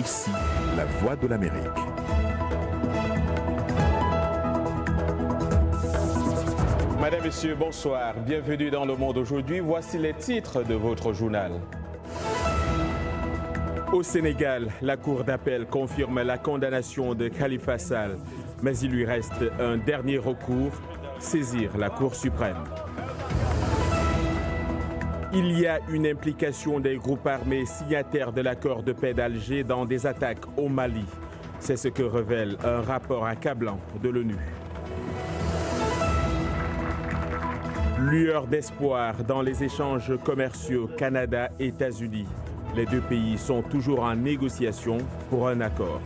RICI, la voix de l'Amérique. Madame, Messieurs, bonsoir. Bienvenue dans Le Monde aujourd'hui. Voici les titres de votre journal. Au Sénégal, la Cour d'appel confirme la condamnation de Khalifa Sall, mais il lui reste un dernier recours, saisir la Cour suprême. Il y a une implication des groupes armés signataires de l'accord de paix d'Alger dans des attaques au Mali. C'est ce que révèle un rapport accablant de l'ONU. Lueur d'espoir dans les échanges commerciaux Canada-États-Unis. Les deux pays sont toujours en négociation pour un accord.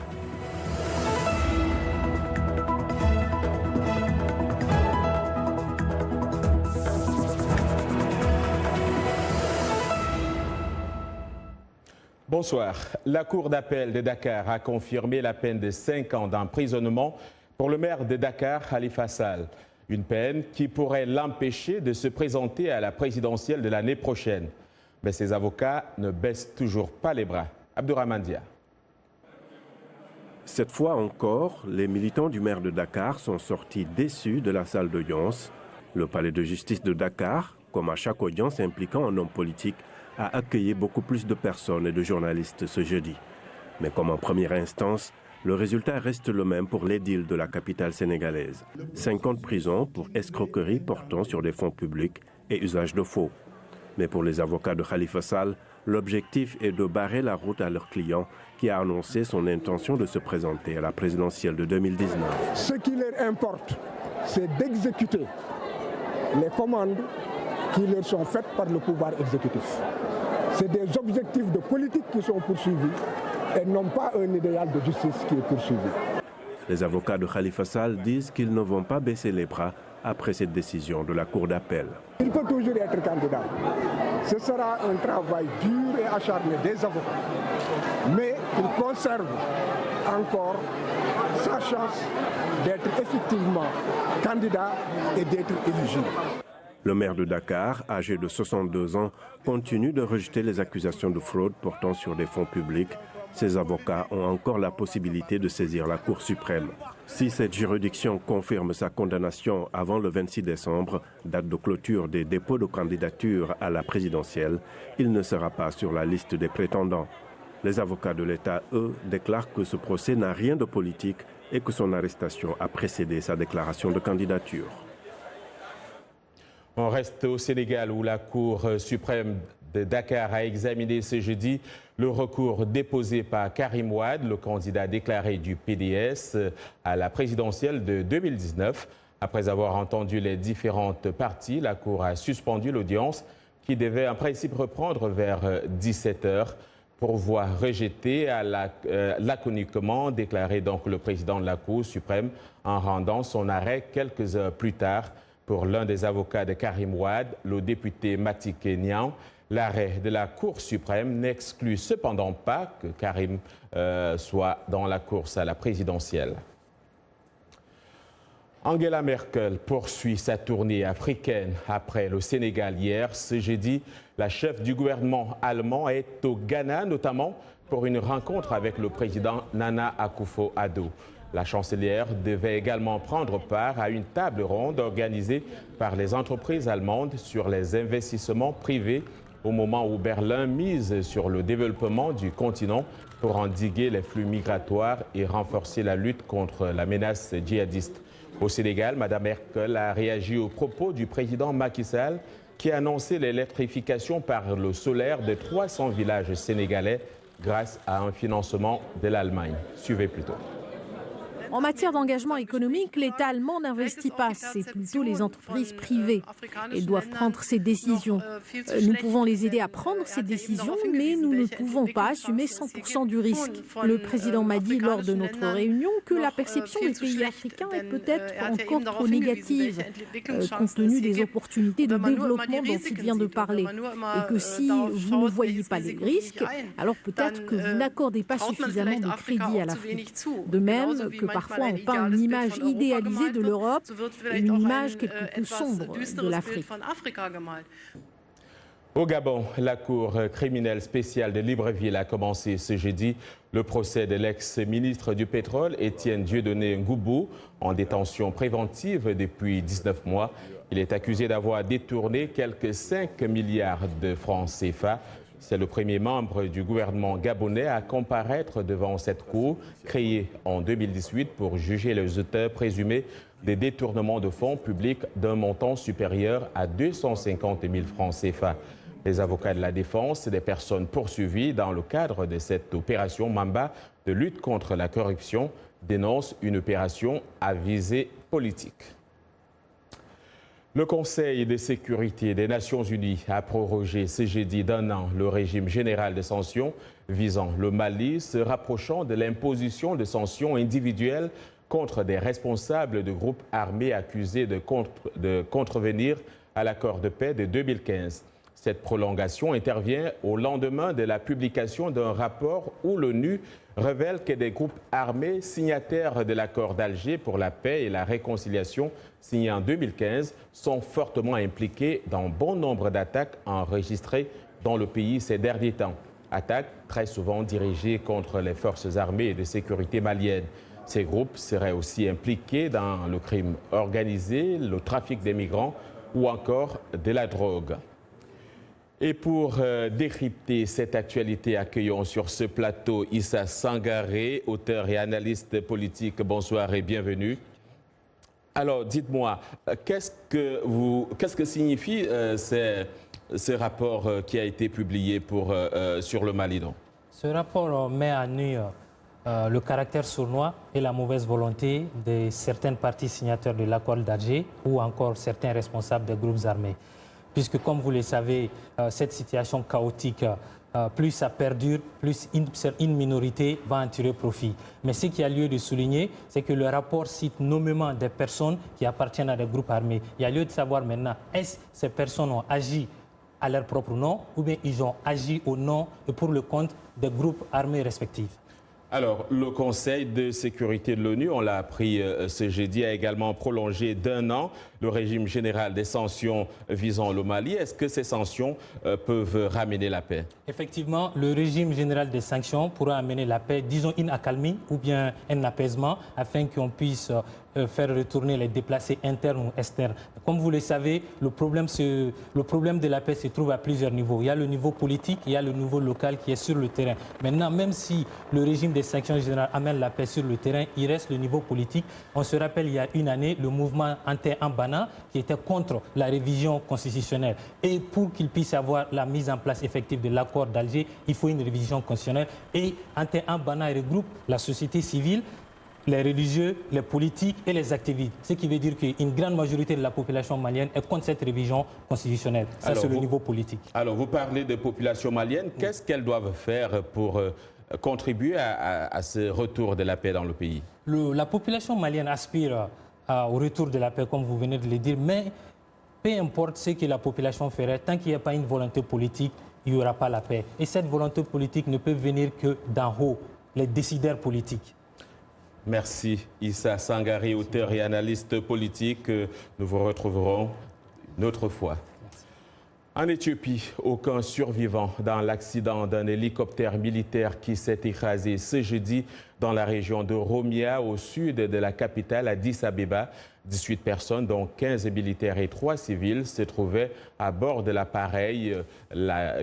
Bonsoir. La Cour d'appel de Dakar a confirmé la peine de 5 ans d'emprisonnement pour le maire de Dakar, Khalifa Sall. Une peine qui pourrait l'empêcher de se présenter à la présidentielle de l'année prochaine. Mais ses avocats ne baissent toujours pas les bras. Abdourahmane Dia. Cette fois encore, les militants du maire de Dakar sont sortis déçus de la salle d'audience. Le palais de justice de Dakar, comme à chaque audience impliquant un homme politique, a accueilli beaucoup plus de personnes et de journalistes ce jeudi. Mais comme en première instance, le résultat reste le même pour l'édile de la capitale sénégalaise. 5 ans de prison pour escroquerie portant sur des fonds publics et usage de faux. Mais pour les avocats de Khalifa Sall, l'objectif est de barrer la route à leur client qui a annoncé son intention de se présenter à la présidentielle de 2019. Ce qui leur importe, c'est d'exécuter les commandes qui leur sont faites par le pouvoir exécutif. C'est des objectifs de politique qui sont poursuivis et non pas un idéal de justice qui est poursuivi. Les avocats de Khalifa Sall disent qu'ils ne vont pas baisser les bras après cette décision de la Cour d'appel. Il peut toujours être candidat. Ce sera un travail dur et acharné des avocats. Mais il conserve encore sa chance d'être effectivement candidat et d'être éligible. Le maire de Dakar, âgé de 62 ans, continue de rejeter les accusations de fraude portant sur des fonds publics. Ses avocats ont encore la possibilité de saisir la Cour suprême. Si cette juridiction confirme sa condamnation avant le 26 décembre, date de clôture des dépôts de candidature à la présidentielle, il ne sera pas sur la liste des prétendants. Les avocats de l'État, eux, déclarent que ce procès n'a rien de politique et que son arrestation a précédé sa déclaration de candidature. On reste au Sénégal où la Cour suprême de Dakar a examiné ce jeudi le recours déposé par Karim Wade, le candidat déclaré du PDS à la présidentielle de 2019. Après avoir entendu les différentes parties, la Cour a suspendu l'audience qui devait en principe reprendre vers 17h pour voir rejeter laconiquement déclaré donc le président de la Cour suprême en rendant son arrêt quelques heures plus tard. Pour l'un des avocats de Karim Wade, le député Matik Niang, l'arrêt de la Cour suprême n'exclut cependant pas que Karim soit dans la course à la présidentielle. Angela Merkel poursuit sa tournée africaine après le Sénégal hier. Ce jeudi, la chef du gouvernement allemand est au Ghana, notamment pour une rencontre avec le président Nana Akufo-Addo. La chancelière devait également prendre part à une table ronde organisée par les entreprises allemandes sur les investissements privés au moment où Berlin mise sur le développement du continent pour endiguer les flux migratoires et renforcer la lutte contre la menace djihadiste. Au Sénégal, Mme Merkel a réagi aux propos du président Macky Sall qui a annoncé l'électrification par le solaire de 300 villages sénégalais grâce à un financement de l'Allemagne. Suivez plutôt. En matière d'engagement économique, l'État allemand n'investit pas, c'est plutôt les entreprises privées. Elles doivent prendre ces décisions. Nous pouvons les aider à prendre ces décisions, mais nous ne pouvons pas assumer 100% du risque. Le président m'a dit lors de notre réunion que la perception des pays africains est peut-être encore trop négative, compte tenu des opportunités de développement dont il vient de parler. Et que si vous ne voyez pas les risques, alors peut-être que vous n'accordez pas suffisamment de crédit à l'Afrique. De même que parfois on peint une image idéalisée de l'Europe et une image quelque peu sombre de l'Afrique. Au Gabon, la Cour criminelle spéciale de Libreville a commencé ce jeudi le procès de l'ex-ministre du Pétrole, Étienne Dieudonné Ngoubou, en détention préventive depuis 19 mois. Il est accusé d'avoir détourné quelques 5 milliards de francs CFA. C'est le premier membre du gouvernement gabonais à comparaître devant cette cour, créée en 2018 pour juger les auteurs présumés des détournements de fonds publics d'un montant supérieur à 250 000 francs CFA. Les avocats de la défense des personnes poursuivies dans le cadre de cette opération Mamba de lutte contre la corruption dénoncent une opération à visée politique. Le Conseil de sécurité des Nations Unies a prorogé ce jeudi d'1 an le régime général de sanctions visant le Mali, se rapprochant de l'imposition de sanctions individuelles contre des responsables de groupes armés accusés de contrevenir à l'accord de paix de 2015. Cette prolongation intervient au lendemain de la publication d'un rapport où l'ONU révèle que des groupes armés signataires de l'accord d'Alger pour la paix et la réconciliation signé en 2015 sont fortement impliqués dans bon nombre d'attaques enregistrées dans le pays ces derniers temps. Attaques très souvent dirigées contre les forces armées et de sécurité maliennes. Ces groupes seraient aussi impliqués dans le crime organisé, le trafic des migrants ou encore de la drogue. Et pour décrypter cette actualité, accueillons sur ce plateau Issa Sangaré, auteur et analyste politique. Bonsoir et bienvenue. Alors, dites-moi, qu'est-ce que signifie ce rapport qui a été publié sur le Mali, non? Ce rapport met à nu le caractère sournois et la mauvaise volonté de certaines parties signataires de l'accord d'Alger ou encore certains responsables des groupes armés. Puisque, comme vous le savez, cette situation chaotique, plus ça perdure, plus une minorité va en tirer profit. Mais ce qui a lieu de souligner, c'est que le rapport cite nommément des personnes qui appartiennent à des groupes armés. Il y a lieu de savoir maintenant, est-ce que ces personnes ont agi à leur propre nom ou bien ils ont agi au nom et pour le compte des groupes armés respectifs? Alors, le Conseil de sécurité de l'ONU, on l'a appris ce jeudi, a également prolongé d'1 an le régime général des sanctions visant le Mali. Est-ce que ces sanctions peuvent ramener la paix? Effectivement, le régime général des sanctions pourra amener la paix, disons une accalmie ou bien un apaisement, afin qu'on puisse faire retourner les déplacés internes ou externes. Comme vous le savez, le problème de la paix se trouve à plusieurs niveaux. Il y a le niveau politique, il y a le niveau local qui est sur le terrain. Maintenant, même si le régime des sanctions générales amène la paix sur le terrain, il reste le niveau politique. On se rappelle, il y a une année, le mouvement Ante-Ambana qui était contre la révision constitutionnelle. Et pour qu'il puisse avoir la mise en place effective de l'accord d'Alger, il faut une révision constitutionnelle. Et Ante-Ambana regroupe la société civile, les religieux, les politiques et les activistes. Ce qui veut dire qu'une grande majorité de la population malienne est contre cette révision constitutionnelle. Ça, c'est le niveau politique. Alors, vous parlez de population malienne. Qu'est-ce qu'elles doivent faire pour contribuer à ce retour de la paix dans le pays? La population malienne aspire au retour de la paix, comme vous venez de le dire, mais peu importe ce que la population ferait, tant qu'il n'y a pas une volonté politique, il n'y aura pas la paix. Et cette volonté politique ne peut venir que d'en haut, les décideurs politiques. Merci Issa Sangaré, auteur et analyste politique. Nous vous retrouverons une autre fois. En Éthiopie, aucun survivant dans l'accident d'un hélicoptère militaire qui s'est écrasé ce jeudi dans la région de Oromia, au sud de la capitale Addis Abeba. 18 personnes, dont 15 militaires et 3 civils, se trouvaient à bord de l'appareil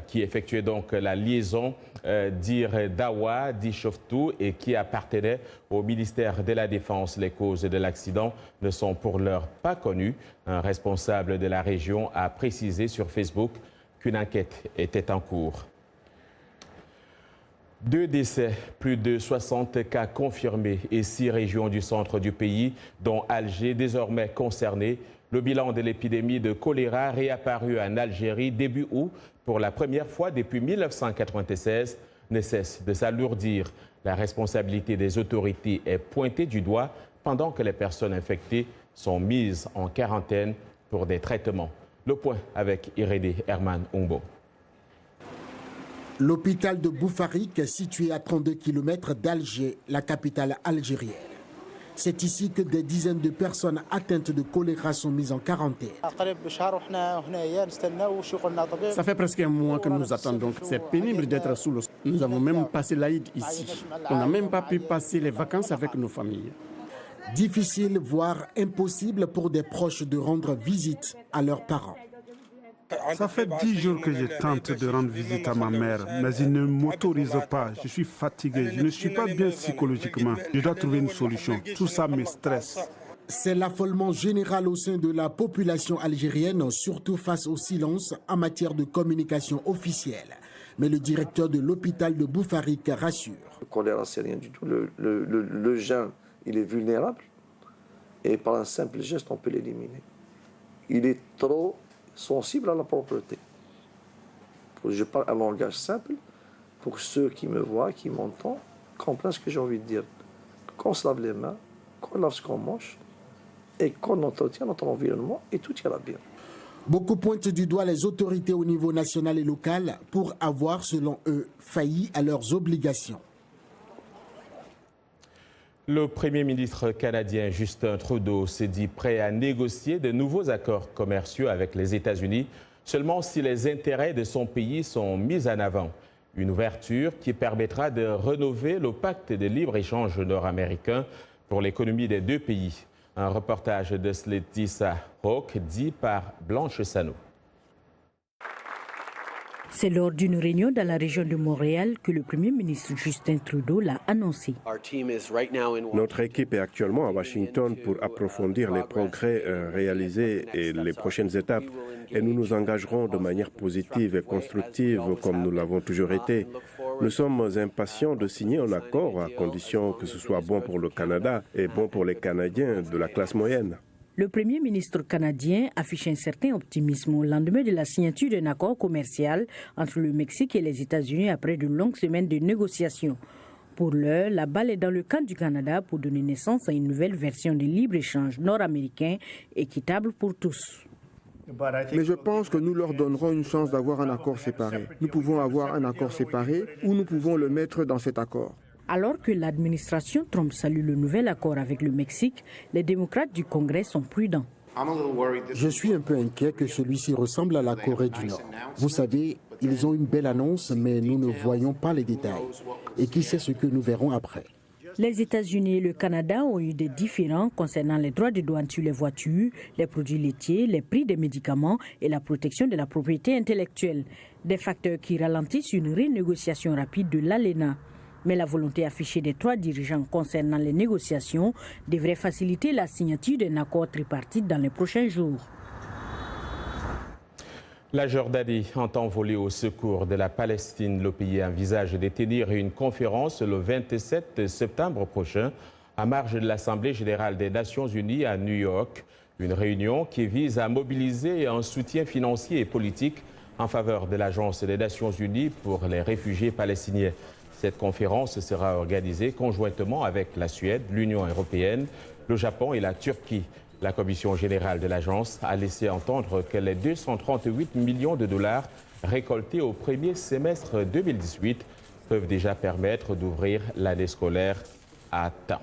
qui effectuait donc la liaison d'Ir-Dawa, d'Ishoftu et qui appartenait au ministère de la Défense. Les causes de l'accident ne sont pour l'heure pas connues. Un responsable de la région a précisé sur Facebook qu'une enquête était en cours. 2 décès, plus de 60 cas confirmés et 6 régions du centre du pays, dont Alger, désormais concernées. Le bilan de l'épidémie de choléra réapparue en Algérie début août pour la première fois depuis 1996 ne cesse de s'alourdir. La responsabilité des autorités est pointée du doigt pendant que les personnes infectées sont mises en quarantaine pour des traitements. Le point avec Irédé Herman Umbo. L'hôpital de Boufarik, situé à 32 km d'Alger, la capitale algérienne. C'est ici que des dizaines de personnes atteintes de choléra sont mises en quarantaine. Ça fait presque un mois que nous attendons. C'est pénible d'être sous l'eau. Nous avons même passé l'Aïd ici. On n'a même pas pu passer les vacances avec nos familles. Difficile, voire impossible pour des proches de rendre visite à leurs parents. Ça fait 10 jours que je tente de rendre visite à ma mère, mais il ne m'autorise pas. Je suis fatigué, je ne suis pas bien psychologiquement. Je dois trouver une solution. Tout ça me stresse. C'est l'affolement général au sein de la population algérienne, surtout face au silence en matière de communication officielle. Mais le directeur de l'hôpital de Boufarik rassure. Le choléra, c'est rien du tout. Le jeune, il est vulnérable et par un simple geste, on peut l'éliminer. Il est trop sensible à la propreté. Je parle un langage simple pour ceux qui me voient, qui m'entendent, comprennent ce que j'ai envie de dire. Qu'on se lave les mains, qu'on lave ce qu'on mange et qu'on entretient notre environnement et tout ira bien. Beaucoup pointent du doigt les autorités au niveau national et local pour avoir, selon eux, failli à leurs obligations. Le Premier ministre canadien Justin Trudeau s'est dit prêt à négocier de nouveaux accords commerciaux avec les États-Unis, seulement si les intérêts de son pays sont mis en avant. Une ouverture qui permettra de rénover le pacte de libre-échange nord-américain pour l'économie des deux pays. Un reportage de Sletissa Hawk dit par Blanche Sano. C'est lors d'une réunion dans la région de Montréal que le Premier ministre Justin Trudeau l'a annoncé. Notre équipe est actuellement à Washington pour approfondir les progrès réalisés et les prochaines étapes. Et nous nous engagerons de manière positive et constructive comme nous l'avons toujours été. Nous sommes impatients de signer un accord à condition que ce soit bon pour le Canada et bon pour les Canadiens de la classe moyenne. Le Premier ministre canadien affiche un certain optimisme au lendemain de la signature d'un accord commercial entre le Mexique et les États-Unis après de longues semaines de négociations. Pour l'heure, la balle est dans le camp du Canada pour donner naissance à une nouvelle version de libre-échange nord-américain équitable pour tous. Mais je pense que nous leur donnerons une chance d'avoir un accord séparé. Nous pouvons avoir un accord séparé ou nous pouvons le mettre dans cet accord. Alors que l'administration Trump salue le nouvel accord avec le Mexique, les démocrates du Congrès sont prudents. Je suis un peu inquiet que celui-ci ressemble à la Corée du Nord. Vous savez, ils ont une belle annonce, mais nous ne voyons pas les détails. Et qui sait ce que nous verrons après? Les États-Unis et le Canada ont eu des différends concernant les droits de douane sur les voitures, les produits laitiers, les prix des médicaments et la protection de la propriété intellectuelle. Des facteurs qui ralentissent une renégociation rapide de l'ALENA. Mais la volonté affichée des trois dirigeants concernant les négociations devrait faciliter la signature d'un accord tripartite dans les prochains jours. La Jordanie entend voler au secours de la Palestine. Le pays envisage de tenir une conférence le 27 septembre prochain à marge de l'Assemblée générale des Nations unies à New York. Une réunion qui vise à mobiliser un soutien financier et politique en faveur de l'Agence des Nations unies pour les réfugiés palestiniens. Cette conférence sera organisée conjointement avec la Suède, l'Union européenne, le Japon et la Turquie. La commission générale de l'agence a laissé entendre que les 238 millions de dollars récoltés au premier semestre 2018 peuvent déjà permettre d'ouvrir l'année scolaire à temps.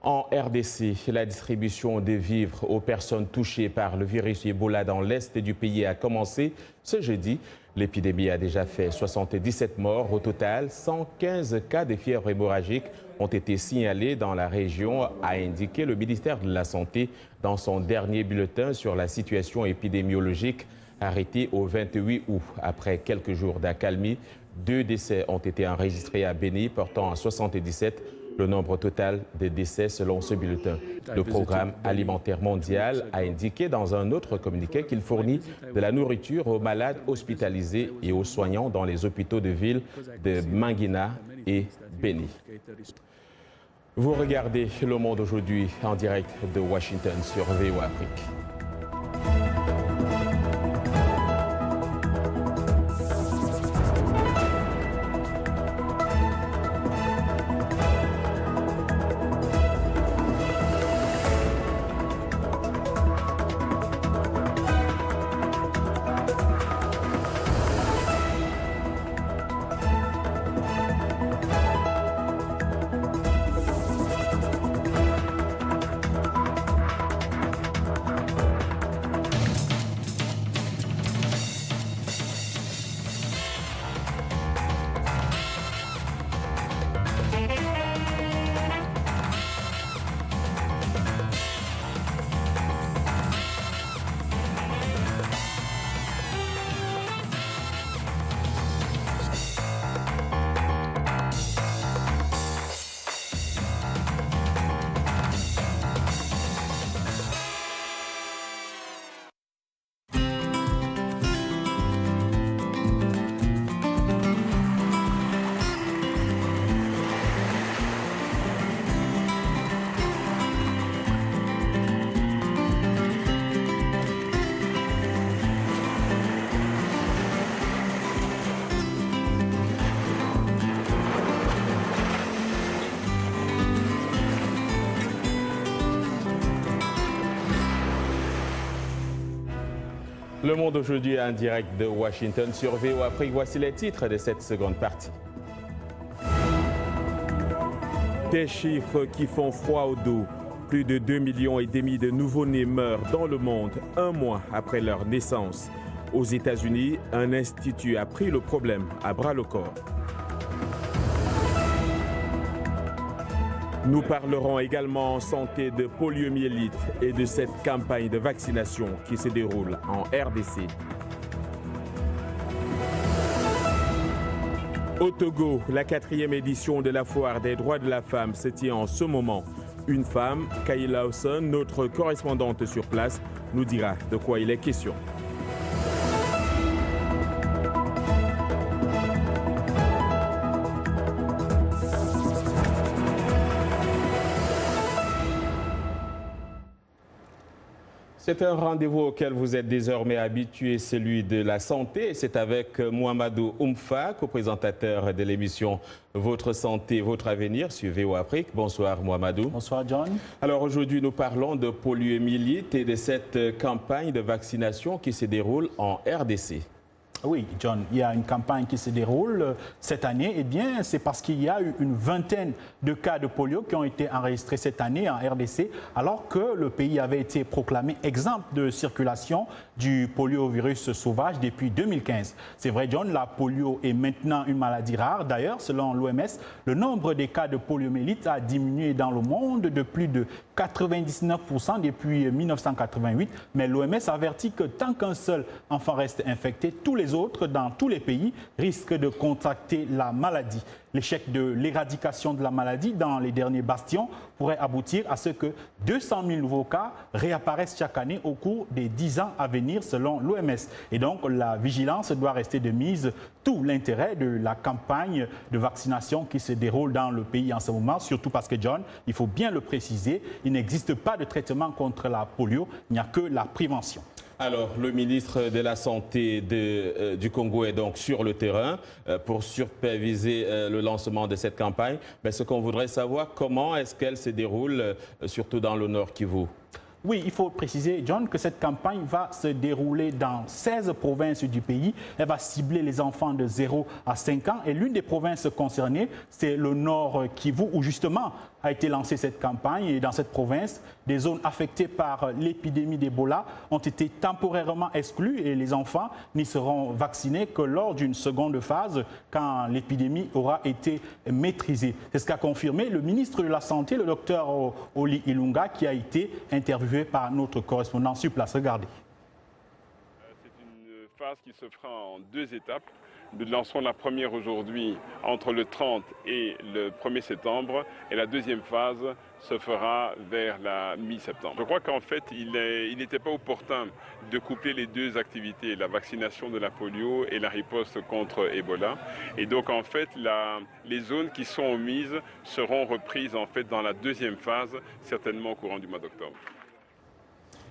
En RDC, la distribution des vivres aux personnes touchées par le virus Ebola dans l'est du pays a commencé ce jeudi. L'épidémie a déjà fait 77 morts. Au total, 115 cas de fièvre hémorragique ont été signalés dans la région, a indiqué le ministère de la Santé dans son dernier bulletin sur la situation épidémiologique arrêté au 28 août. Après quelques jours d'accalmie, 2 décès ont été enregistrés à Béni, portant à 77 le nombre total de décès selon ce bulletin. Le Programme alimentaire mondial a indiqué dans un autre communiqué qu'il fournit de la nourriture aux malades hospitalisés et aux soignants dans les hôpitaux de ville de Mangina et Béni. Vous regardez Le Monde aujourd'hui en direct de Washington sur VOA Afrique. Le Monde aujourd'hui en direct de Washington sur VOA Afrique. Voici les titres de cette seconde partie. Des chiffres qui font froid au dos. Plus de 2,5 millions de nouveau-nés meurent dans le monde un mois après leur naissance. Aux États-Unis, un institut a pris le problème à bras-le-corps. Nous parlerons également en santé de poliomyélite et de cette campagne de vaccination qui se déroule en RDC. Au Togo, la 4e édition de la Foire des droits de la femme se tient en ce moment. Une femme, Kay Lawson, notre correspondante sur place, nous dira de quoi il est question. C'est un rendez-vous auquel vous êtes désormais habitué, celui de la santé. C'est avec Mouamadou Oumfa, co-présentateur de l'émission Votre santé, votre avenir sur VOA Afrique. Bonsoir Mouamadou. Bonsoir John. Alors aujourd'hui, nous parlons de poliomyélite et de cette campagne de vaccination qui se déroule en RDC. Oui, John, il y a une campagne qui se déroule cette année. Eh bien, c'est parce qu'il y a eu une vingtaine de cas de polio qui ont été enregistrés cette année en RDC, alors que le pays avait été proclamé exempt de circulation du poliovirus sauvage depuis 2015. C'est vrai, John, la polio est maintenant une maladie rare. D'ailleurs, selon l'OMS, le nombre des cas de poliomyélite a diminué dans le monde de plus de 99% depuis 1988. Mais l'OMS avertit que tant qu'un seul enfant reste infecté, tous les autres dans tous les pays risquent de contracter la maladie. L'échec de l'éradication de la maladie dans les derniers bastions pourrait aboutir à ce que 200 000 nouveaux cas réapparaissent chaque année au cours des 10 ans à venir selon l'OMS. Et donc la vigilance doit rester de mise, tout l'intérêt de la campagne de vaccination qui se déroule dans le pays en ce moment, surtout parce que, John, il faut bien le préciser, il n'existe pas de traitement contre la polio, il n'y a que la prévention. Alors, le ministre de la Santé du Congo est donc sur le terrain pour superviser le lancement de cette campagne. Mais ce qu'on voudrait savoir, comment est-ce qu'elle se déroule, surtout dans le Nord Kivu? Oui, il faut préciser, John, que cette campagne va se dérouler dans 16 provinces du pays. Elle va cibler les enfants de 0 à 5 ans. Et l'une des provinces concernées, c'est le Nord Kivu, où justement a été lancée cette campagne. Et dans cette province, des zones affectées par l'épidémie d'Ebola ont été temporairement exclues et les enfants n'y seront vaccinés que lors d'une seconde phase, quand l'épidémie aura été maîtrisée. C'est ce qu'a confirmé le ministre de la Santé, le docteur Oli Ilunga, qui a été interviewé par notre correspondant sur place. Regardez. C'est une phase qui se fera en 2 étapes. Nous lancerons la première aujourd'hui entre le 30 et le 1er septembre et la deuxième phase se fera vers la mi-septembre. Je crois qu'en fait, il n'était pas opportun de coupler les deux activités, la vaccination de la polio et la riposte contre Ebola. Et donc en fait, les zones qui sont omises seront reprises en fait dans la deuxième phase, certainement au courant du mois d'octobre.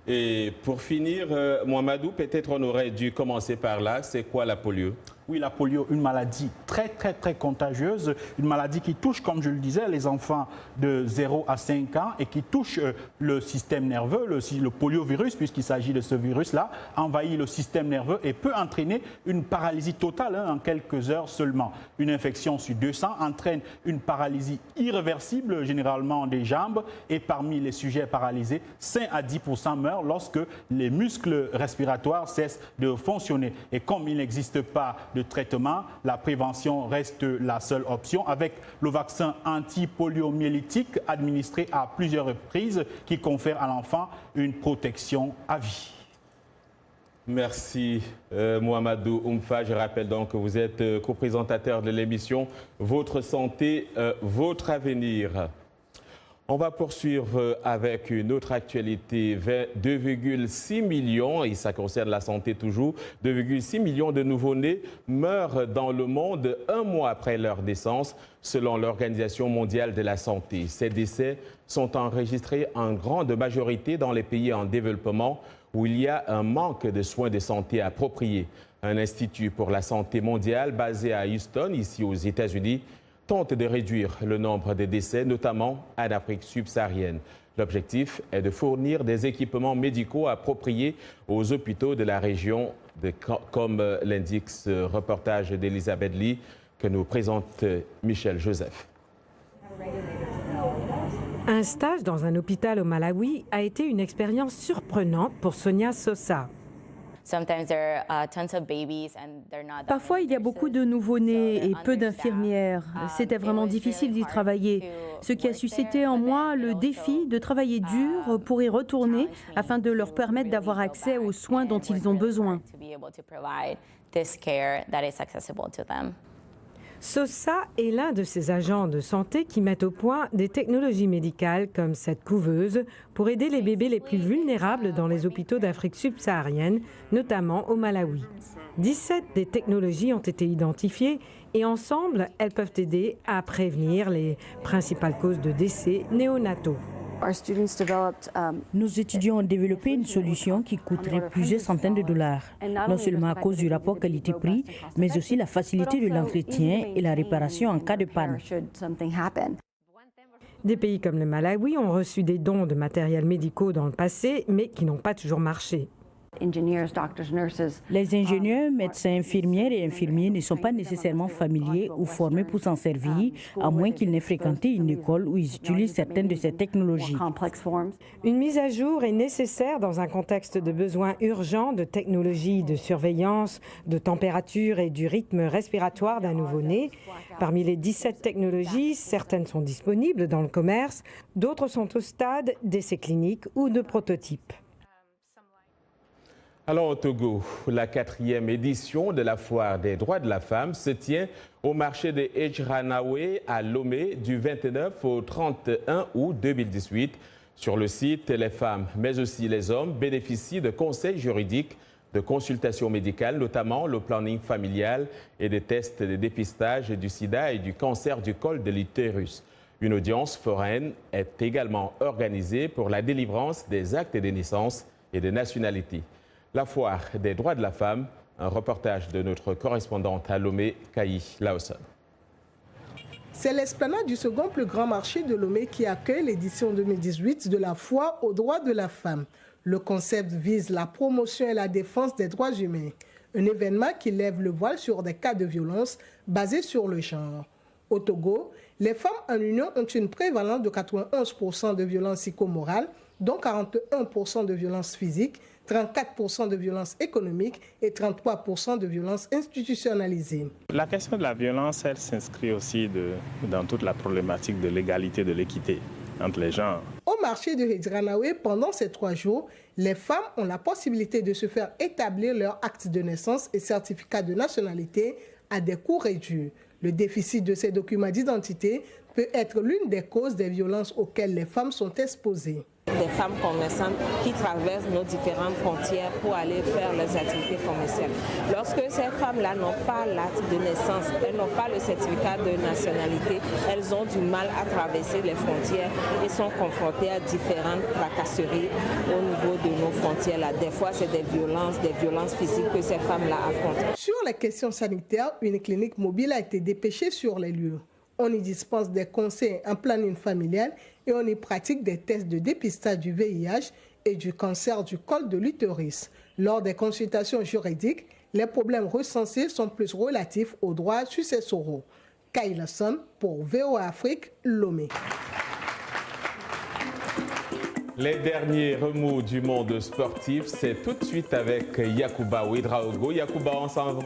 Et pour finir, Mouamadou, peut-être on aurait dû commencer par là. C'est quoi la polio? Oui, la polio, une maladie très contagieuse, une maladie qui touche, comme je le disais, les enfants de 0 à 5 ans et qui touche le système nerveux. Le poliovirus, puisqu'il s'agit de ce virus-là, envahit le système nerveux et peut entraîner une paralysie totale en quelques heures seulement. Une infection sur 200 entraîne une paralysie irréversible, généralement des jambes, et parmi les sujets paralysés, 5 à 10% meurent lorsque les muscles respiratoires cessent de fonctionner. Et comme il n'existe pas de traitement, la prévention reste la seule option avec le vaccin anti-poliomyélitique administré à plusieurs reprises qui confère à l'enfant une protection à vie. Merci Mouamadou Oumfa. Je rappelle donc que vous êtes co-présentateur de l'émission Votre santé, votre avenir. On va poursuivre avec une autre actualité. 2,6 millions, et ça concerne la santé toujours, 2,6 millions de nouveau-nés meurent dans le monde un mois après leur naissance, selon l'Organisation mondiale de la santé. Ces décès sont enregistrés en grande majorité dans les pays en développement où il y a un manque de soins de santé appropriés. Un institut pour la santé mondiale basé à Houston, ici aux États-Unis, tente de réduire le nombre de décès, notamment en Afrique subsaharienne. L'objectif est de fournir des équipements médicaux appropriés aux hôpitaux de la région, comme l'indique ce reportage d'Elisabeth Lee que nous présente Michel Joseph. Un stage dans un hôpital au Malawi a été une expérience surprenante pour Sonia Sosa. Parfois, il y a beaucoup de nouveau-nés et peu d'infirmières. C'était vraiment difficile d'y travailler, ce qui a suscité en moi le défi de travailler dur pour y retourner afin de leur permettre d'avoir accès aux soins dont ils ont besoin. Sosa est l'un de ces agents de santé qui mettent au point des technologies médicales comme cette couveuse pour aider les bébés les plus vulnérables dans les hôpitaux d'Afrique subsaharienne, notamment au Malawi. 17 des technologies ont été identifiées et ensemble, elles peuvent aider à prévenir les principales causes de décès néonataux. Nos étudiants ont développé une solution qui coûterait plusieurs centaines de dollars, non seulement à cause du rapport qualité-prix, mais aussi la facilité de l'entretien et la réparation en cas de panne. Des pays comme le Malawi ont reçu des dons de matériels médicaux dans le passé, mais qui n'ont pas toujours marché. Les ingénieurs, médecins, infirmières et infirmiers ne sont pas nécessairement familiers ou formés pour s'en servir, à moins qu'ils n'aient fréquenté une école où ils utilisent certaines de ces technologies. Une mise à jour est nécessaire dans un contexte de besoins urgents de technologies de surveillance, de température et du rythme respiratoire d'un nouveau-né. Parmi les 17 technologies, certaines sont disponibles dans le commerce, d'autres sont au stade d'essais cliniques ou de prototypes. Alors au Togo, la 4e édition de la Foire des droits de la femme se tient au marché de Ejranawe à Lomé du 29 au 31 août 2018. Sur le site, les femmes, mais aussi les hommes, bénéficient de conseils juridiques, de consultations médicales, notamment le planning familial et des tests de dépistage du sida et du cancer du col de l'utérus. Une audience foraine est également organisée pour la délivrance des actes de naissance et de nationalité. La Foire des droits de la femme, un reportage de notre correspondante à Lomé, Kaï Laosson. C'est l'esplanade du second plus grand marché de Lomé qui accueille l'édition 2018 de la Foire aux droits de la femme. Le concept vise la promotion et la défense des droits humains. Un événement qui lève le voile sur des cas de violence basés sur le genre. Au Togo, les femmes en union ont une prévalence de 91% de violences psychomorales, dont 41% de violences physiques, 34% de violences économiques et 33% de violences institutionnalisées. La question de la violence, elle s'inscrit aussi dans toute la problématique de l'égalité, de l'équité entre les genres. Au marché de Ejranawe, pendant ces 3 jours, les femmes ont la possibilité de se faire établir leur acte de naissance et certificat de nationalité à des coûts réduits. Le déficit de ces documents d'identité peut être l'une des causes des violences auxquelles les femmes sont exposées. Des femmes commerçantes qui traversent nos différentes frontières pour aller faire leurs activités commerciales. Lorsque ces femmes-là n'ont pas l'acte de naissance, elles n'ont pas le certificat de nationalité, elles ont du mal à traverser les frontières et sont confrontées à différentes tracasseries au niveau de nos frontières-là. Des fois, c'est des violences physiques que ces femmes-là affrontent. Sur les questions sanitaires, une clinique mobile a été dépêchée sur les lieux. On y dispense des conseils en planning familial et on y pratique des tests de dépistage du VIH et du cancer du col de l'utérus. Lors des consultations juridiques, les problèmes recensés sont plus relatifs aux droits successoraux. Kaïla Son pour VOA Afrique, Lomé. Les derniers remous du monde sportif, c'est tout de suite avec Yacouba Ouedraogo. Yacouba,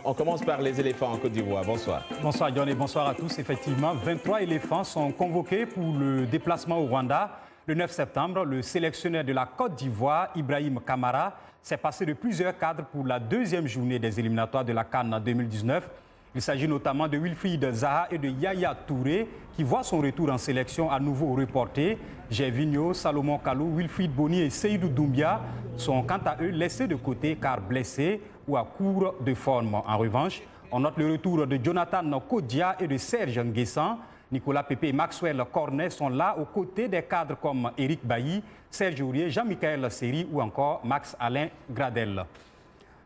on commence par les éléphants en Côte d'Ivoire. Bonsoir. Bonsoir John et bonsoir à tous. Effectivement, 23 éléphants sont convoqués pour le déplacement au Rwanda. Le 9 septembre, le sélectionneur de la Côte d'Ivoire, Ibrahim Kamara, s'est passé de plusieurs cadres pour la 2e journée des éliminatoires de la CAN en 2019. Il s'agit notamment de Wilfried Zaha et de Yaya Touré qui voient son retour en sélection à nouveau reporté. Gervinho, Salomon Kalou, Wilfried Bony et Seydou Doumbia sont quant à eux laissés de côté car blessés ou à court de forme. En revanche, on note le retour de Jonathan Kodia et de Serge Nguessan. Nicolas Pepe et Maxwell Cornet sont là aux côtés des cadres comme Éric Bailly, Serge Aurier, Jean-Michel Seri ou encore Max-Alain Gradel.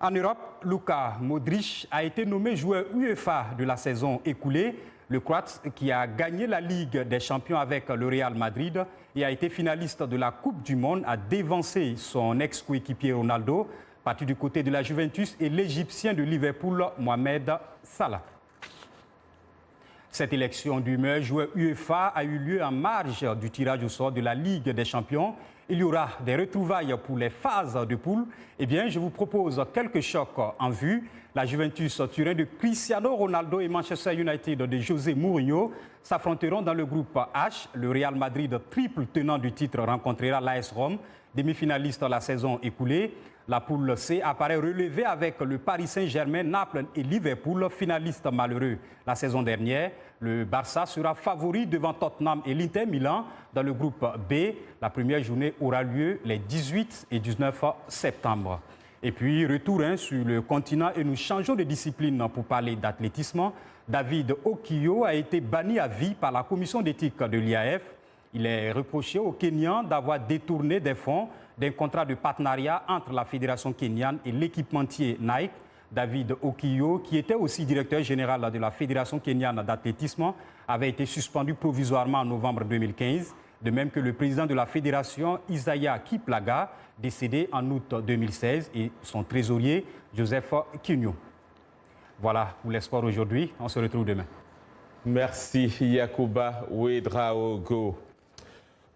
En Europe, Luka Modric a été nommé joueur UEFA de la saison écoulée. Le Croate, qui a gagné la Ligue des Champions avec le Real Madrid et a été finaliste de la Coupe du Monde, a dévancé son ex-coéquipier Ronaldo, parti du côté de la Juventus, et l'Égyptien de Liverpool, Mohamed Salah. Cette élection du meilleur joueur UEFA a eu lieu en marge du tirage au sort de la Ligue des Champions. Il y aura des retrouvailles pour les phases de poule. Eh bien, je vous propose quelques chocs en vue. La Juventus Turin de Cristiano Ronaldo et Manchester United de José Mourinho s'affronteront dans le groupe H. Le Real Madrid, triple tenant du titre, rencontrera l'AS Rome, demi-finaliste la saison écoulée. La poule C apparaît relevée avec le Paris Saint-Germain, Naples et Liverpool, finalistes malheureux la saison dernière. Le Barça sera favori devant Tottenham et l'Inter Milan dans le groupe B. La première journée aura lieu les 18 et 19 septembre. Et puis, retour sur le continent et nous changeons de discipline pour parler d'athlétisme. David Okiyo a été banni à vie par la commission d'éthique de l'IAF. Il est reproché au Kenyan d'avoir détourné des fonds d'un contrat de partenariat entre la fédération kenyane et l'équipementier Nike. David Okiyo, qui était aussi directeur général de la fédération kenyane d'athlétisme, avait été suspendu provisoirement en novembre 2015, de même que le président de la fédération, Isaiah Kiplaga, décédé en août 2016, et son trésorier, Joseph Kinyo. Voilà pour les sports aujourd'hui. On se retrouve demain. Merci Yacouba Ouedraogo.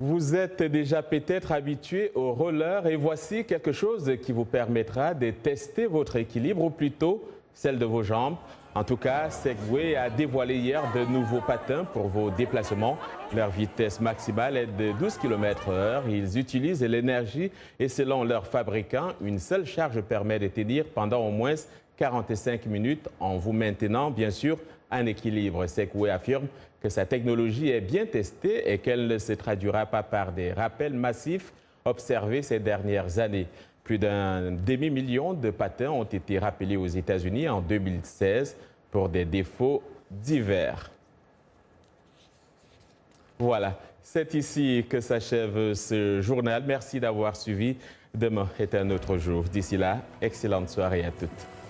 Vous êtes déjà peut-être habitué au roller et voici quelque chose qui vous permettra de tester votre équilibre ou plutôt celle de vos jambes. En tout cas, Segway a dévoilé hier de nouveaux patins pour vos déplacements. Leur vitesse maximale est de 12 km/h. Ils utilisent l'énergie et selon leur fabricant, une seule charge permet de tenir pendant au moins 45 minutes en vous maintenant, bien sûr, un équilibre. Segway affirme que sa technologie est bien testée et qu'elle ne se traduira pas par des rappels massifs observés ces dernières années. Plus d'un demi-million de patins ont été rappelés aux États-Unis en 2016 pour des défauts divers. Voilà, c'est ici que s'achève ce journal. Merci d'avoir suivi. Demain est un autre jour. D'ici là, excellente soirée à toutes.